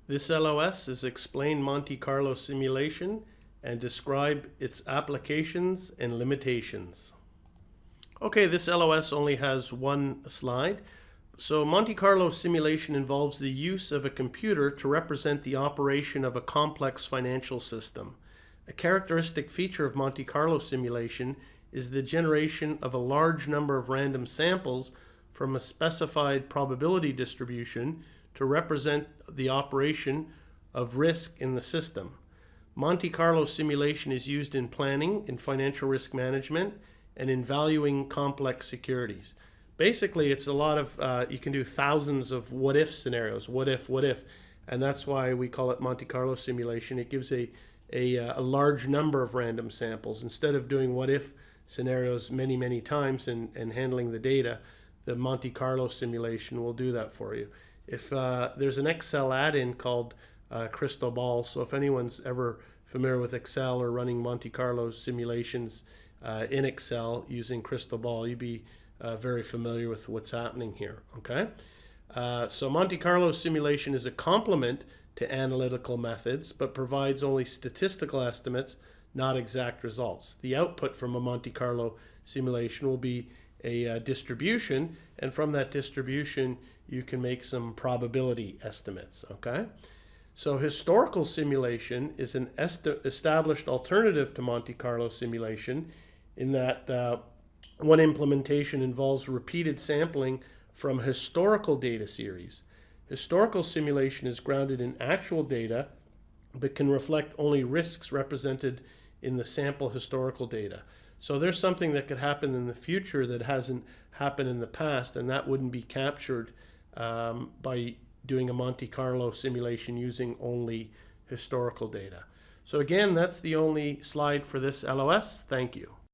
This LOS is explain Monte Carlo simulation and describe its applications and limitations. Okay, this LOS only has one slide. So Monte Carlo simulation involves the use of a computer to represent the operation of a complex financial system. A characteristic feature of Monte Carlo simulation is the generation of a large number of random samples from a specified probability distribution to represent the operation of risk in the system. Monte Carlo simulation is used in planning, in financial risk management, and in valuing complex securities. Basically, it's a lot of, you can do thousands of what-if scenarios, what if, and that's why we call it Monte Carlo simulation. It gives a large number of random samples. Instead of doing what-if scenarios many times and handling the data, the Monte Carlo simulation will do that for you. If there's an Excel add-in called Crystal Ball, so if anyone's ever familiar with Excel or running Monte Carlo simulations in Excel using Crystal Ball, you'd be very familiar with what's happening here. Okay, so Monte Carlo simulation is a complement to analytical methods, but provides only statistical estimates, not exact results. The output from a Monte Carlo simulation will be a distribution, and from that distribution you can make some probability estimates. Okay, so historical simulation is an established alternative to Monte Carlo simulation in that one implementation involves repeated sampling from historical data series. Historical simulation is grounded in actual data but can reflect only risks represented in the sample historical data. So there's something that could happen in the future that hasn't happened in the past, and that wouldn't be captured by doing a Monte Carlo simulation using only historical data. So again, that's the only slide for this LOS. Thank you.